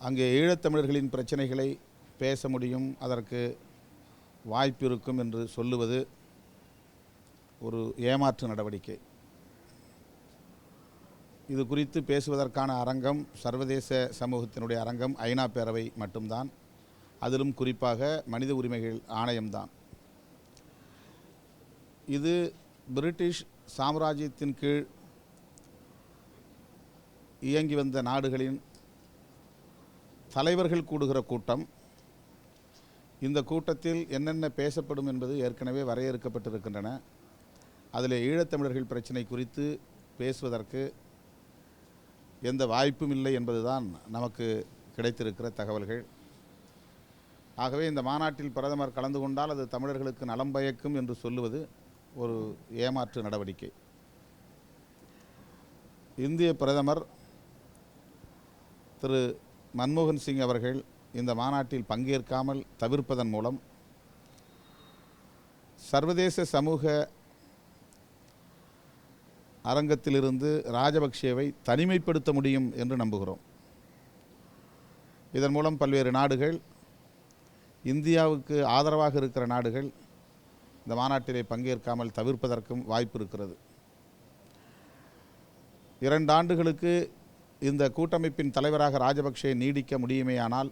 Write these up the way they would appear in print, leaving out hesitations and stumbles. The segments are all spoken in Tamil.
அங்கே ஈழத்தமிழர்களின் பிரச்சனைகளை பேச முடியும், அதற்கு வாய்ப்பு இருக்கும் என்று சொல்லுவது ஒரு ஏமாற்று நடவடிக்கை. இது குறித்து பேசுவதற்கான அரங்கம் சர்வதேச சமூகத்தினுடைய அரங்கம் ஐநா பேரவை மட்டும்தான். அதிலும் குறிப்பாக மனித உரிமைகள் ஆணையம்தான். இது பிரிட்டிஷ் சாம்ராஜ்யத்தின் கீழ் இயங்கி வந்த நாடுகளின் தலைவர்கள் கூடுகிற கூட்டம். இந்த கூட்டத்தில் என்னென்ன பேசப்படும் என்பது ஏற்கனவே வரையறுக்கப்பட்டிருக்கின்றன. அதில் ஈழத்தமிழர்கள் பிரச்சனை குறித்து பேசுவதற்கு எந்த வாய்ப்பும் இல்லை என்பதுதான் நமக்கு கிடைத்திருக்கிற தகவல்கள். ஆகவே இந்த மாநாட்டில் பிரதமர் கலந்து கொண்டால் அது தமிழர்களுக்கு நலம் பயக்கும் என்று சொல்லுவது ஒரு ஏமாற்று நடவடிக்கை. இந்திய பிரதமர் திரு மன்மோகன் சிங் அவர்கள் இந்த மாநாட்டில் பங்கேற்காமல் தவிர்ப்பதன் மூலம் சர்வதேச சமூக அரங்கத்திலிருந்து ராஜபக்சேவை தனிமைப்படுத்த முடியும் என்று நம்புகிறோம். இதன் மூலம் பல்வேறு நாடுகள், இந்தியாவுக்கு ஆதரவாக இருக்கிற நாடுகள் இந்த மாநாட்டிலே பங்கேற்காமல் தவிர்ப்பதற்கும் வாய்ப்பு இருக்கிறது. 2 ஆண்டுகளுக்கு இந்த கூட்டமைப்பின் தலைவராக ராஜபக்சே நீடிக்க முடியுமேயானால்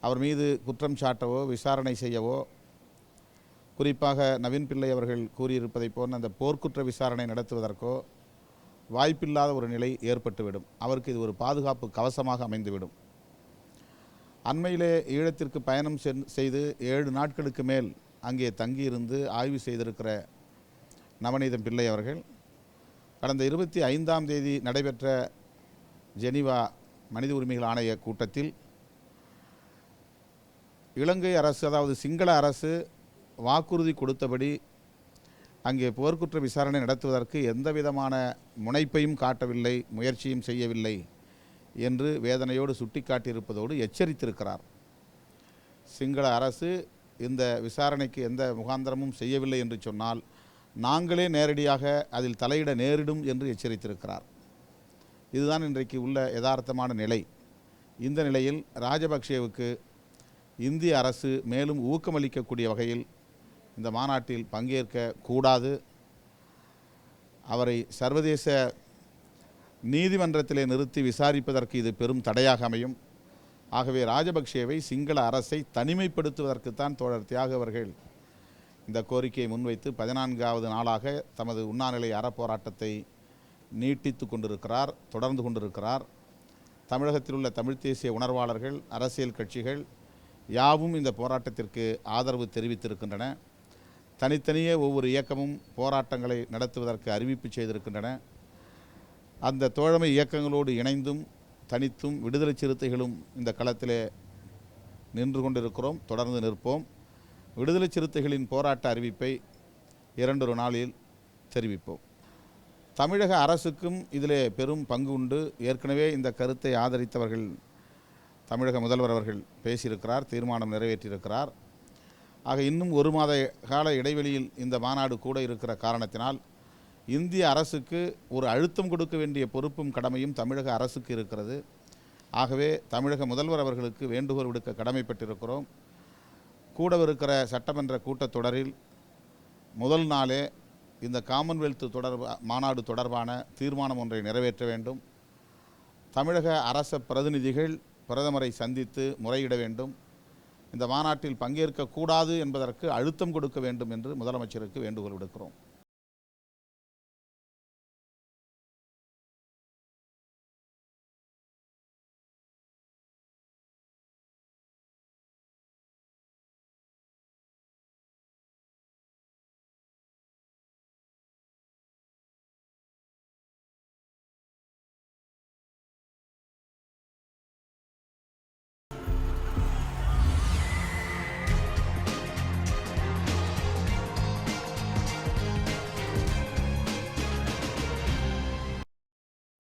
அவர் மீது குற்றம் சாட்டவோ விசாரணை செய்யவோ, குறிப்பாக நவீன் பிள்ளை அவர்கள் கூறியிருப்பதை போன்ற அந்த போர்க்குற்ற விசாரணை நடத்துவதற்கோ வாய்ப்பில்லாத ஒரு நிலை ஏற்பட்டுவிடும். அவருக்கு இது ஒரு பாதுகாப்பு கவசமாக அமைந்துவிடும். அண்மையிலே ஈழத்திற்கு பயணம் செய்து 7 நாட்களுக்கு மேல் அங்கே தங்கியிருந்து ஆய்வு செய்திருக்கிற நவநீதம் பிள்ளை அவர்கள் கடந்த 25ஆம் தேதி நடைபெற்ற ஜெனீவா மனித உரிமைகள் ஆணைய கூட்டத்தில் இலங்கை அரசு, அதாவது சிங்கள அரசு வாக்குறுதி கொடுத்தபடி அங்கே போர்க்குற்ற விசாரணை நடத்துவதற்கு எந்த விதமான முனைப்பையும் காட்டவில்லை, முயற்சியும் செய்யவில்லை என்று வேதனையோடு சுட்டிக்காட்டியிருப்பதோடு எச்சரித்திருக்கிறார். சிங்கள அரசு இந்த விசாரணைக்கு எந்த முகாந்திரமும் செய்யவில்லை என்று சொன்னால் நாங்களே நேரடியாக அதில் தலையிட நேரிடும் என்று எச்சரித்திருக்கிறார். இதுதான் இன்றைக்கு உள்ள யதார்த்தமான நிலை. இந்த நிலையில் ராஜபக்சேவுக்கு இந்திய அரசு மேலும் ஊக்கமளிக்கக்கூடிய வகையில் இந்த மாநாட்டில் பங்கேற்க கூடாது. அவரை சர்வதேச நீதிமன்றத்திலே நிறுத்தி விசாரிப்பதற்கு இது பெரும் தடையாக அமையும். ஆகவே ராஜபக்சேவை சிங்கள அரசை தனிமைப்படுத்துவதற்குத்தான் தோழர் தியாக அவர்கள் இந்த கோரிக்கையை முன்வைத்து 14வது நாளாக தமது உண்ணாநிலை அறப்போராட்டத்தை நீட்டித்து கொண்டிருக்கிறார், தொடர்ந்து கொண்டிருக்கிறார். தமிழகத்தில் உள்ள தமிழ் தேசிய உணர்வாளர்கள், அரசியல் கட்சிகள் யாவும் இந்த போராட்டத்திற்கு ஆதரவு தெரிவித்திருக்கின்றன. தனித்தனியே ஒவ்வொரு இயக்கமும் போராட்டங்களை நடத்துவதற்கு அறிவிப்பு செய்திருக்கின்றன. அந்த தோழமை இயக்கங்களோடு இணைந்தும் தனித்தும் விடுதலை சிறுத்தைகளும் இந்த களத்திலே நின்று கொண்டிருக்கிறோம், தொடர்ந்து நிற்போம். விடுதலை சிறுத்தைகளின் போராட்ட அறிவிப்பை 2 நாளில் தெரிவிப்போம். தமிழக அரசுக்கும் இதிலே பெரும் பங்கு உண்டு. ஏற்கனவே இந்த கருத்தை ஆதரித்தவர்கள் தமிழக முதல்வர் அவர்கள் பேசியிருக்கிறார், தீர்மானம் நிறைவேற்றியிருக்கிறார். ஆக இன்னும் 1 மாத கால இடைவெளியில் இந்த மாநாடு கூட இருக்கிற காரணத்தினால் இந்திய அரசுக்கு ஒரு அழுத்தம் கொடுக்க வேண்டிய பொறுப்பும் கடமையும் தமிழக அரசுக்கு இருக்கிறது. ஆகவே தமிழக முதல்வர் அவர்களுக்கு வேண்டுகோள் விடுக்க கடமைப்பட்டிருக்கிறோம். கூடவிருக்கிற சட்டமன்ற கூட்டத்தொடரில் முதல் நாளே இந்த காமன்வெல்த் மாநாடு தொடர்பான தீர்மானம் ஒன்றை நிறைவேற்ற வேண்டும். தமிழக அரச பிரதிநிதிகள் பிரதமரை சந்தித்து முறையிட வேண்டும். இந்த மாநாட்டில் பங்கேற்கக்கூடாது என்பதற்கு அழுத்தம் கொடுக்க வேண்டும் என்று முதலமைச்சருக்கு வேண்டுகோள் விடுக்கிறோம்.